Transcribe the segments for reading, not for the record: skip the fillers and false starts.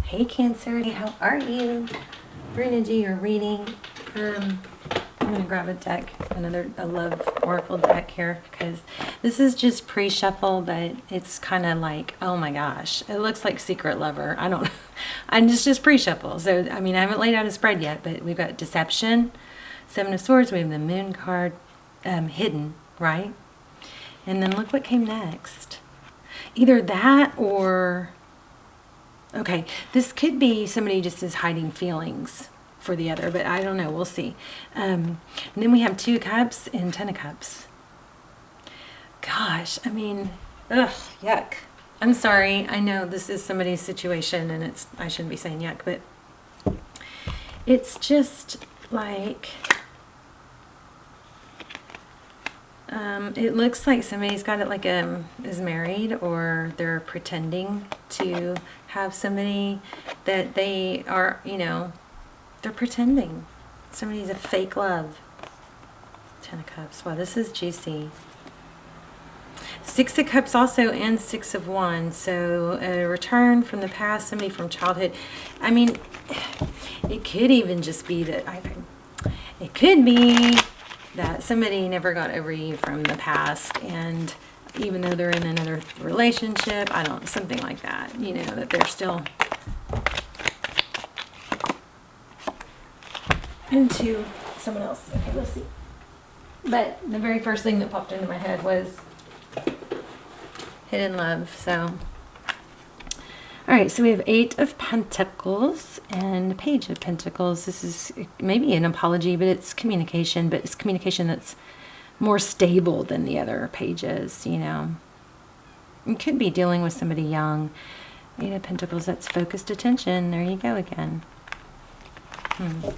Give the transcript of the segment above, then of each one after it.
Hey Cancer, hey, how are you? For energy or reading, I'm gonna grab a deck, a love oracle deck here, because this is just pre-shuffle, but it's kind of like, oh my gosh, it looks like Secret Lover. I don't, and it's just pre-shuffle. So I mean, I haven't laid out a spread yet, but we've got Deception, Seven of Swords. We have the Moon card, hidden, right? And then look what came next. Either that or, okay, this could be somebody just is hiding feelings for the other, but I don't know. We'll see. And then we have 2 cups and 10 of cups. Gosh, I mean, ugh, yuck. I'm sorry. I know this is somebody's situation and I shouldn't be saying yuck, but it's just like, it looks like somebody's got it like is married, or they're pretending to have somebody that they are, they're pretending. Somebody's a fake love. 10 of Cups. Wow, this is juicy. 6 of Cups also, and 6 of Wands. So a return from the past, somebody from childhood. I mean, it could even just be that it could be that somebody never got over you from the past, and even though they're in another relationship, something like that, that they're still into someone else. Okay, let's see. But the very first thing that popped into my head was hidden love. So, all right, so we have 8 of Pentacles and Page of Pentacles. This is maybe an apology, but it's communication, but it's communication that's more stable than the other pages, You could be dealing with somebody young. 8 of Pentacles, that's focused attention. There you go again. Temperance.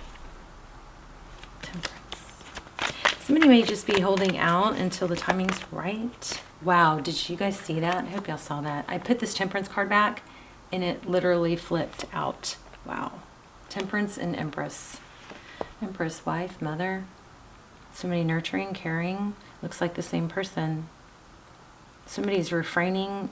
Somebody may just be holding out until the timing's right. Wow, did you guys see that? I hope y'all saw that. I put this Temperance card back, and it literally flipped out. Wow. Temperance and Empress. Empress, wife, mother. Somebody nurturing, caring. Looks like the same person. Somebody's refraining,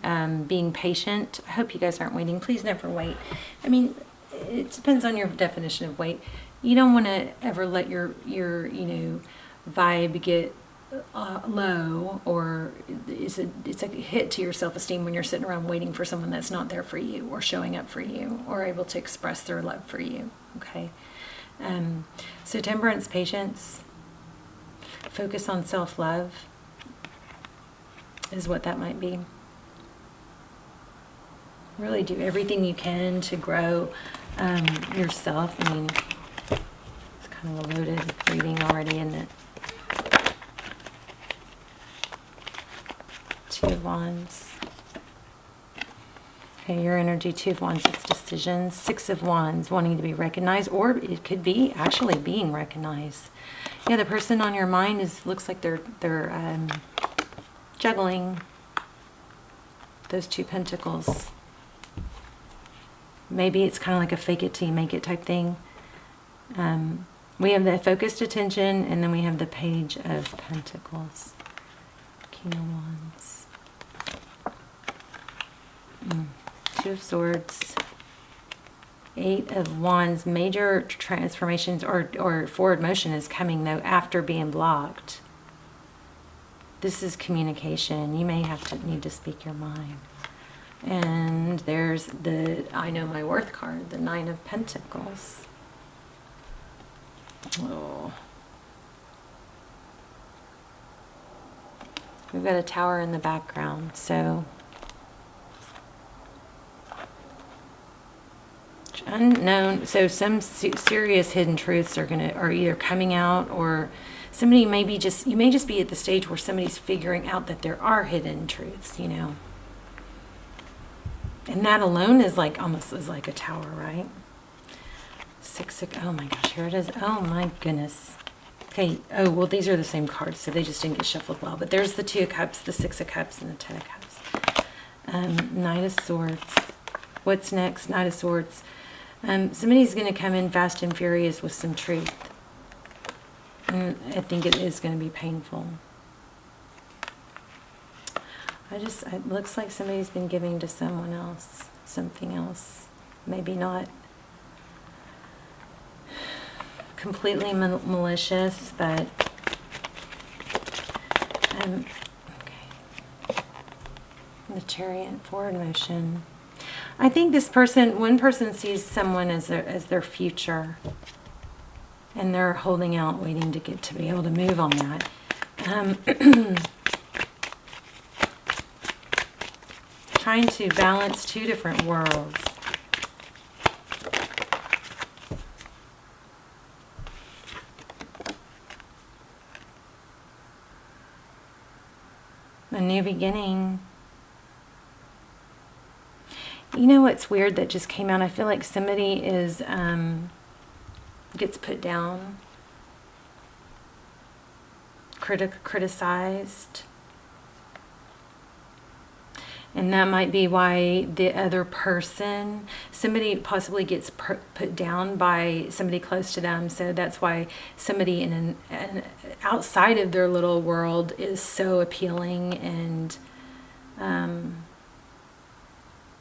being patient. I hope you guys aren't waiting. Please never wait. I mean, it depends on your definition of wait. You don't want to ever let your vibe get low, or it's a hit to your self-esteem when you're sitting around waiting for someone that's not there for you, or showing up for you, or able to express their love for you. Okay, so temperance, patience, focus on self-love is what that might be. Really do everything you can to grow yourself. I mean, it's kind of a loaded reading already, isn't it? 2 of Wands. Okay, your energy, 2 of Wands, it's decisions. 6 of Wands, wanting to be recognized, or it could be actually being recognized. Yeah, the person on your mind looks like they're juggling those 2 pentacles. Maybe it's kind of like a fake it till you make it type thing. We have the focused attention, and then we have the Page of Pentacles. King of Wands. 2 of Swords. 8 of Wands. Major transformations or forward motion is coming, though, after being blocked. This is communication. You may need to speak your mind. And there's the I Know My Worth card, the 9 of Pentacles. Oh. We've got a Tower in the background, so unknown. So some serious hidden truths are either coming out, or somebody you may just be at the stage where somebody's figuring out that there are hidden truths, And that alone is almost like a tower, right? 6 of, oh my gosh, here it is. Oh my goodness. Okay, oh, well, these are the same cards, so they just didn't get shuffled well. But there's the 2 of Cups, the 6 of Cups, and the 10 of Cups. Knight of Swords. What's next? Knight of Swords. Somebody's going to come in fast and furious with some truth. And I think it is going to be painful. It looks like somebody's been giving to someone else, something else. maybe not completely malicious, but okay. The Chariot, forward motion. I think this person, one person sees someone as their future, and they're holding out, waiting to get to be able to move on that. Trying to balance two different worlds. A new beginning. You know what's weird that just came out? I feel like somebody is gets put down, criticized, and that might be why the other person, somebody possibly gets put down by somebody close to them. So that's why somebody in an outside of their little world is so appealing and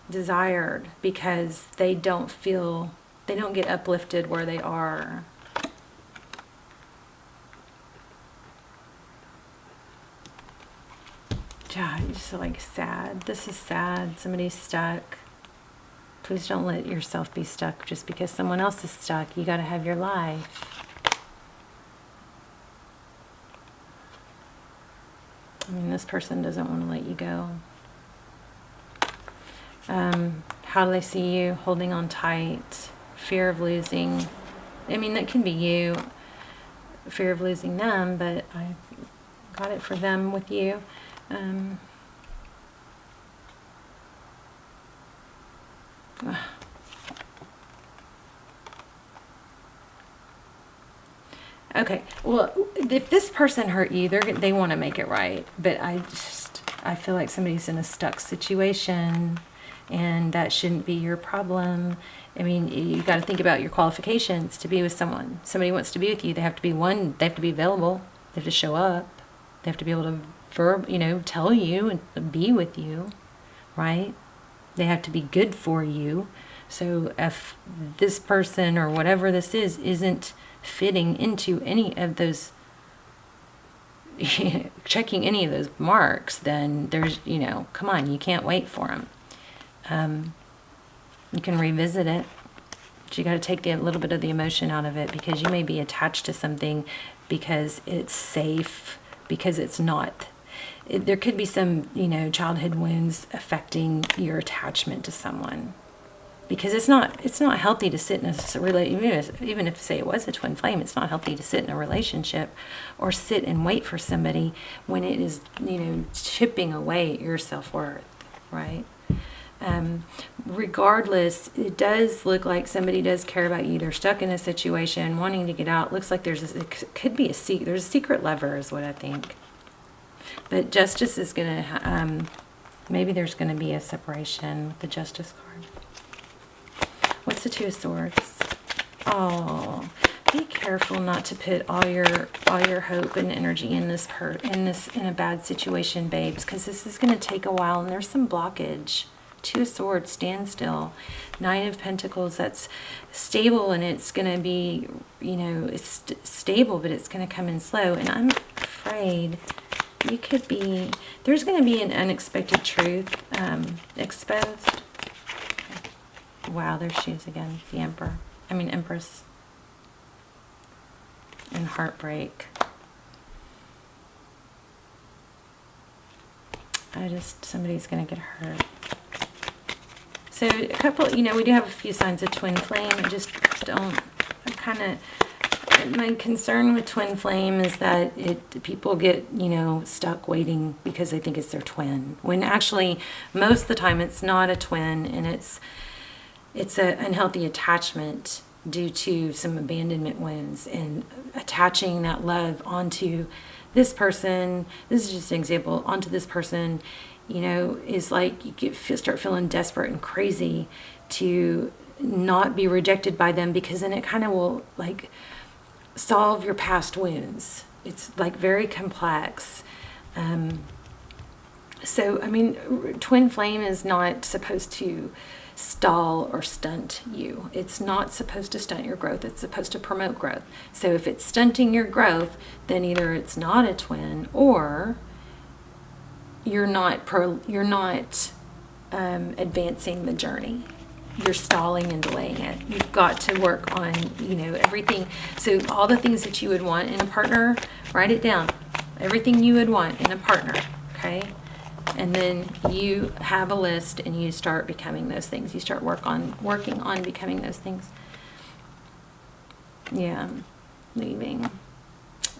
desired, because they don't get uplifted where they are. God, it's just like sad. This is sad. Somebody's stuck. Please don't let yourself be stuck just because someone else is stuck. You got to have your life. I mean, this person doesn't want to let you go. How do they see you? Holding on tight. Fear of losing. I mean, that can be you. Fear of losing them, but I got it for them with you. Okay, well, if this person hurt you, they want to make it right, but I feel like somebody's in a stuck situation, and that shouldn't be your problem. I mean, you got to think about your qualifications to be with someone. Somebody wants to be with you. They have to be they have to be available. They have to show up. They have to be able to tell you and be with you, right? They have to be good for you. So if this person or whatever this is isn't fitting into any of those, checking any of those marks, then there's, come on, you can't wait for them. You can revisit it, but you got to take a little bit of the emotion out of it, because you may be attached to something because it's safe, because it's not. There could be some, childhood wounds affecting your attachment to someone, because it's not healthy to sit in a relationship. Even if, say, it was a twin flame, it's not healthy to sit in a relationship or sit and wait for somebody when it is, chipping away at your self-worth, right? Regardless, it does look like somebody does care about you. They're stuck in a situation, wanting to get out. Looks like there's a secret lover is what I think. But justice is going to, maybe there's going to be a separation with the Justice card. What's the Two of Swords? Oh, be careful not to put all your hope and energy in in a bad situation, babes, because this is going to take a while, and there's some blockage. Two of Swords, stand still. Nine of Pentacles, that's stable, and it's going to be, it's stable, but it's going to come in slow. And I'm afraid there's going to be an unexpected truth exposed. Wow, there she is again, the Empress. And heartbreak. Somebody's going to get hurt. So a couple, we do have a few signs of twin flame. My concern with twin flame is that people get, stuck waiting because they think it's their twin, when actually most of the time it's not a twin, and it's an unhealthy attachment due to some abandonment wounds, and attaching that love onto this person. This is just an example. Onto this person, is like you start feeling desperate and crazy to not be rejected by them, because then it kind of will like solve your past wounds. It's like very complex. So, twin flame is not supposed to stall or stunt you. It's not supposed to stunt your growth. It's supposed to promote growth. So if it's stunting your growth, then either it's not a twin, or you're not advancing the journey. You're stalling and delaying it. You've got to work on, everything. So all the things that you would want in a partner, write it down. Everything you would want in a partner, okay? And then you have a list and you start becoming those things. You start working on becoming those things. Yeah, leaving.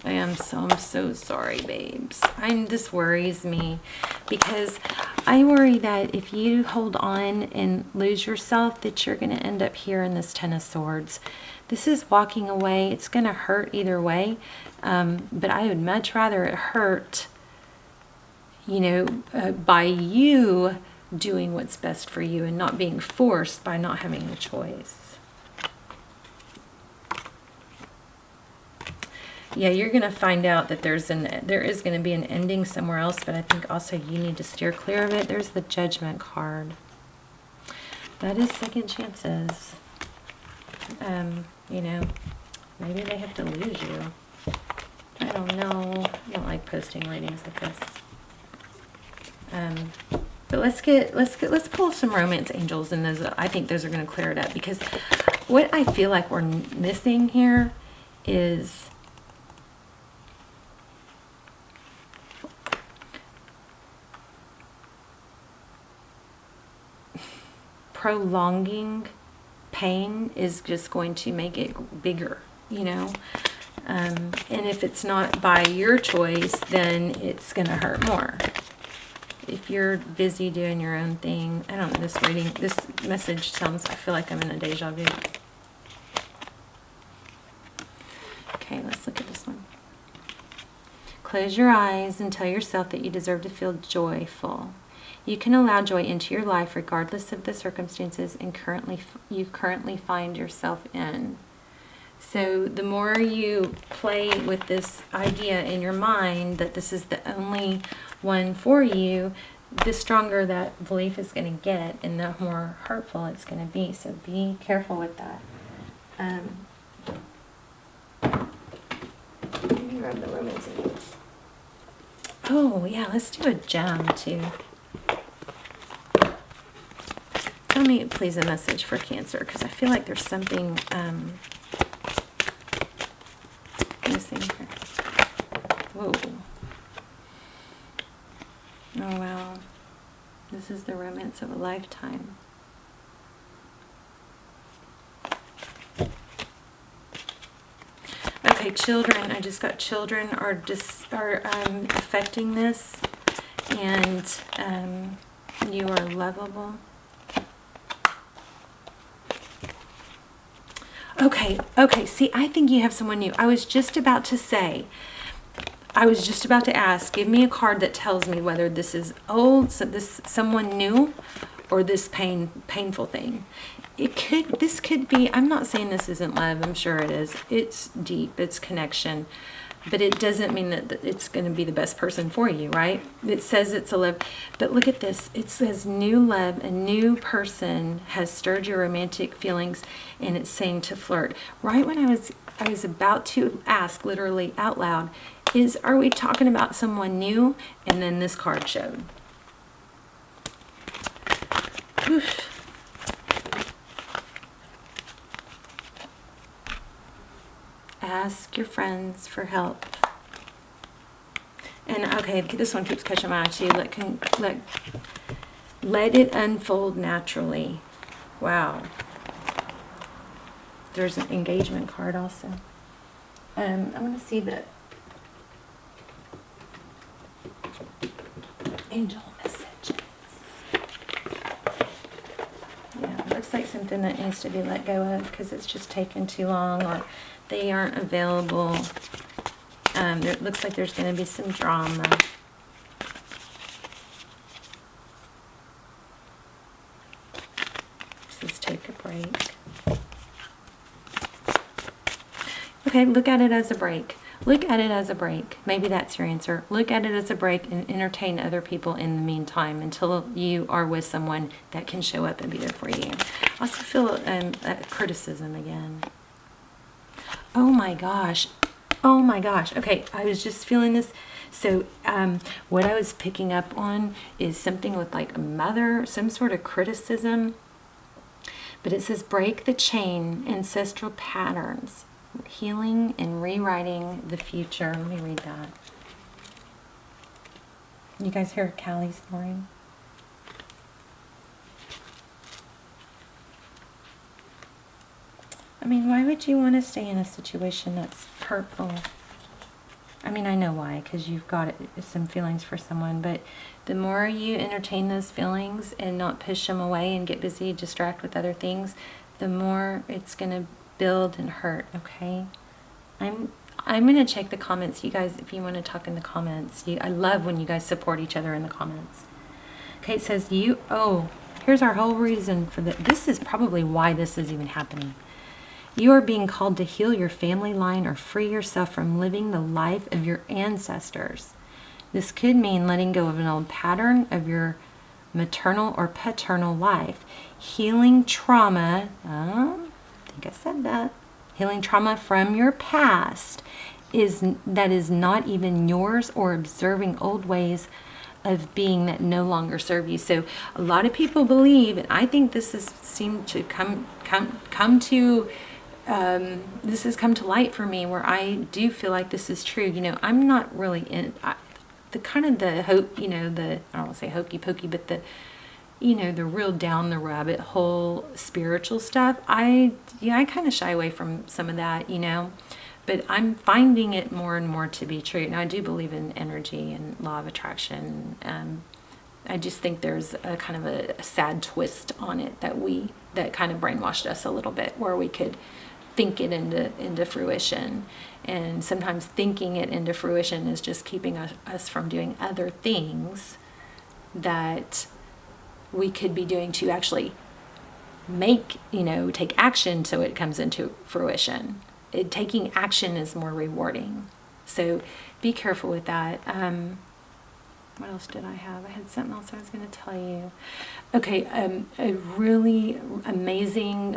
I'm so sorry, babes. This worries me, because I worry that if you hold on and lose yourself, that you're going to end up here in this Ten of Swords. This is walking away. It's going to hurt either way, but I would much rather it hurt, by you doing what's best for you and not being forced by not having a choice. Yeah, you're going to find out that there is going to be an ending somewhere else, but I think also you need to steer clear of it. There's the Judgment card. That is second chances. Maybe they have to lose you. I don't know. I don't like posting readings like this. But let's pull some romance angels, and those, I think those are going to clear it up, because what I feel like we're missing here is prolonging pain is just going to make it bigger, and if it's not by your choice, then it's going to hurt more. If you're busy doing your own thing, I don't know, this message sounds, I feel like I'm in a deja vu. Okay, let's look at this one. Close your eyes and tell yourself that you deserve to feel joyful. You can allow joy into your life regardless of the circumstances you currently find yourself in. So the more you play with this idea in your mind that this is the only one for you, the stronger that belief is going to get and the more hurtful it's going to be. So be careful with that. Let me grab the romance angels. Oh yeah, let's do a gem too. Tell me, please, a message for Cancer, because I feel like there's something missing here. Whoa. Oh, wow. This is the romance of a lifetime. Okay, children. I just got children are affecting this, and you are lovable. Okay, see, I think you have someone new. I was just about to ask, give me a card that tells me whether this is old, so this someone new, or this painful thing. This could be, I'm not saying this isn't love, I'm sure it is. It's deep, it's connection. But it doesn't mean that it's going to be the best person for you, right? It says it's a love. But look at this. It says new love, a new person has stirred your romantic feelings, and it's saying to flirt. Right when I was about to ask, literally out loud, are we talking about someone new? And then this card showed. Oof. Ask your friends for help. And okay, this one keeps catching my eye too. Let it unfold naturally. Wow. There's an engagement card also. I want to see the angel messages. Yeah, it looks like something that needs to be let go of because it's just taken too long, or they aren't available. It looks like there's going to be some drama. Just take a break. Okay, look at it as a break. Look at it as a break. Maybe that's your answer. Look at it as a break and entertain other people in the meantime until you are with someone that can show up and be there for you. I also feel criticism again. Oh my gosh. Oh my gosh. Okay, I was just feeling this. So what I was picking up on is something with like a mother, some sort of criticism. But it says break the chain, ancestral patterns, healing and rewriting the future. Let me read that. You guys hear Callie snoring? I mean, why would you want to stay in a situation that's hurtful? I mean, I know why, because you've got some feelings for someone, but the more you entertain those feelings and not push them away and get busy, distract with other things, the more it's going to build and hurt, okay? I'm going to check the comments, you guys, if you want to talk in the comments. I love when you guys support each other in the comments. Okay, it says here's our whole reason for that. This is probably why this is even happening. You are being called to heal your family line or free yourself from living the life of your ancestors. This could mean letting go of an old pattern of your maternal or paternal life. Healing trauma, I think I said that. Healing trauma from your past that is not even yours, or observing old ways of being that no longer serve you. So a lot of people believe, and I think this has seemed to come to this has come to light for me, where I do feel like this is true. You know, I'm not really in the hope, you know, I don't want to say hokey pokey, but the real down the rabbit hole spiritual stuff. I kind of shy away from some of that, you know, but I'm finding it more and more to be true. Now, I do believe in energy and law of attraction. I just think there's a kind of a sad twist on it that kind of brainwashed us a little bit, where we could think it into fruition. And sometimes thinking it into fruition is just keeping us from doing other things that we could be doing to actually take action so it comes into fruition. Taking action is more rewarding. So be careful with that. What else did I have? I had something else I was going to tell you. Okay, a really amazing,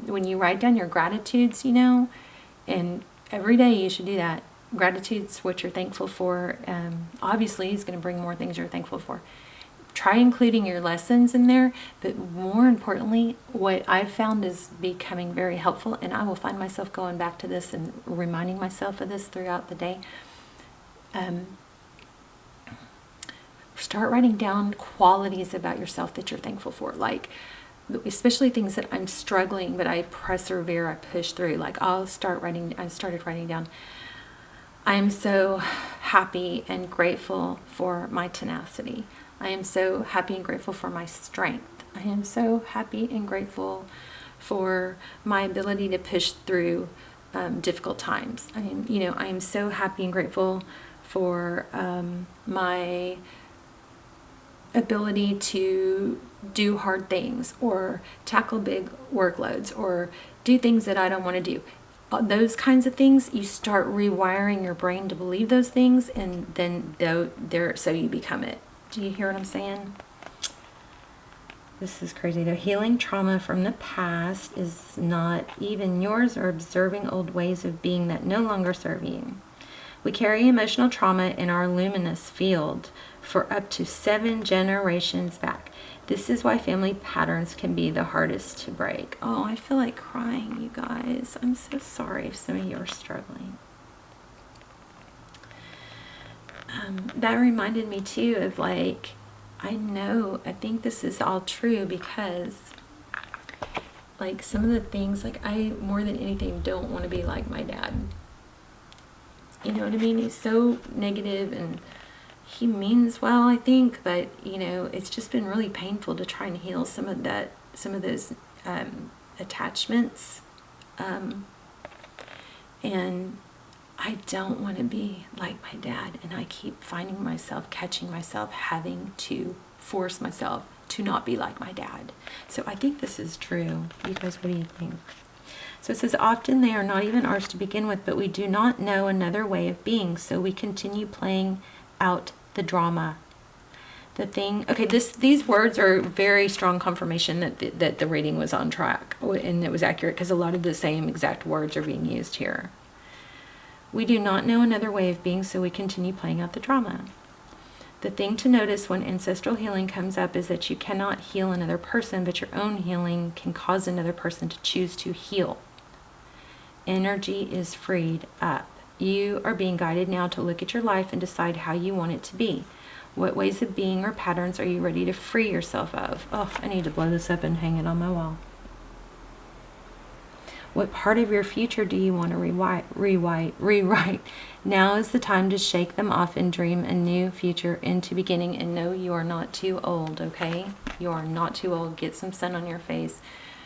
when you write down your gratitudes, and every day you should do that. Gratitude's what you're thankful for. Obviously, it's going to bring more things you're thankful for. Try including your lessons in there, but more importantly, what I've found is becoming very helpful, and I will find myself going back to this and reminding myself of this throughout the day. Start writing down qualities about yourself that you're thankful for, like especially things that I'm struggling, but I persevere, I push through. Like I started writing down, I am so happy and grateful for my tenacity. I am so happy and grateful for my strength. I am so happy and grateful for my ability to push through difficult times. I am so happy and grateful for my ability to do hard things, or tackle big workloads, or do things that I don't want to do. Those kinds of things, you start rewiring your brain to believe those things, and then so you become it. Do you hear what I'm saying? This is crazy. The healing trauma from the past is not even yours, or observing old ways of being that no longer serve you. We carry emotional trauma in our luminous field for up to 7 generations back. This is why family patterns can be the hardest to break. Oh, I feel like crying, you guys. I'm so sorry if some of you are struggling. That reminded me too of I think this is all true, because some of the things, I more than anything don't want to be like my dad. You know what I mean? He's so negative, and he means well, I think, but it's just been really painful to try and heal some of those attachments, and I don't want to be like my dad, and I keep catching myself having to force myself to not be like my dad. So I think this is true. You guys, what do you think? So it says, often they are not even ours to begin with, but we do not know another way of being, so we continue playing out the drama. The thing, okay, these words are very strong confirmation that the reading was on track and it was accurate, because a lot of the same exact words are being used here. We do not know another way of being, so we continue playing out the drama. The thing to notice when ancestral healing comes up is that you cannot heal another person, but your own healing can cause another person to choose to heal. Energy is freed up. You are being guided now to look at your life and decide how you want it to be. What ways of being or patterns are you ready to free yourself of? Oh, I need to blow this up and hang it on my wall. What part of your future do you want to rewrite? Now is the time to shake them off and dream a new future into beginning. And no, you are not too old, okay? You are not too old. Get some sun on your face.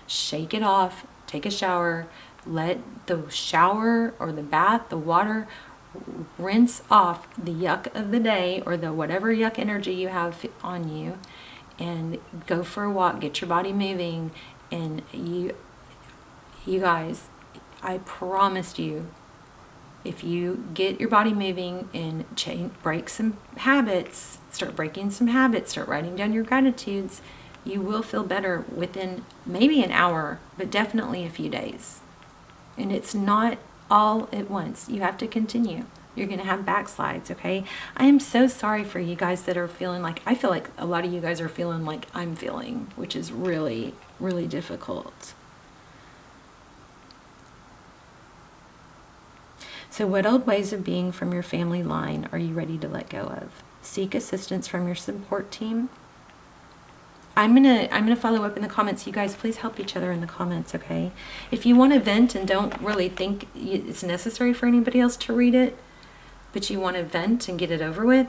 Shake it off. Take a shower. Let the shower or the bath, the water, rinse off the yuck of the day or the whatever yuck energy you have on you, and go for a walk. Get your body moving. And you guys, I promised you, if you get your body moving and break some habits, start breaking some habits, start writing down your gratitudes, you will feel better within maybe an hour, but definitely a few days. And it's not all at once. You have to continue. You're going to have backslides, okay? I am so sorry for you guys that are feeling like, I feel like a lot of you guys are feeling like I'm feeling, which is really, really difficult. So what old ways of being from your family line are you ready to let go of? Seek assistance from your support team. I'm gonna follow up in the comments. You guys, please help each other in the comments, okay? If you want to vent and don't really think it's necessary for anybody else to read it, but you want to vent and get it over with,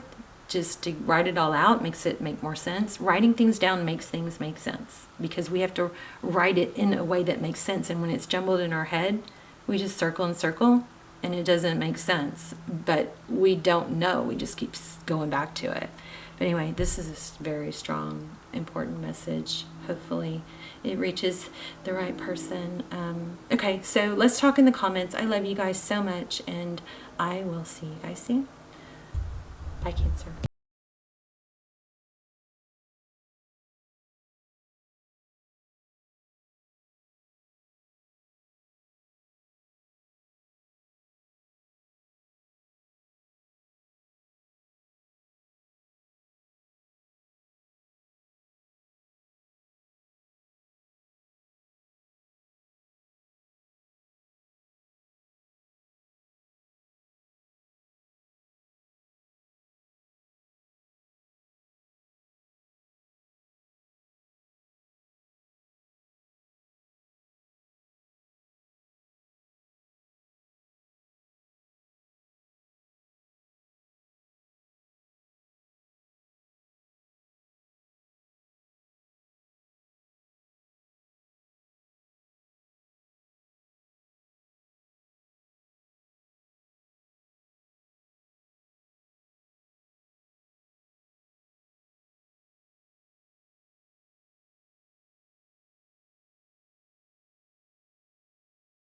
just to write it all out makes it make more sense. Writing things down makes things make sense, because we have to write it in a way that makes sense. And when it's jumbled in our head, we just circle and circle, and it doesn't make sense. But we don't know. We just keep going back to it. But anyway, this is a very strong, important message. Hopefully it reaches the right person. Okay, so let's talk in the comments. I love you guys so much, and I will see you guys soon. Bye, Cancer.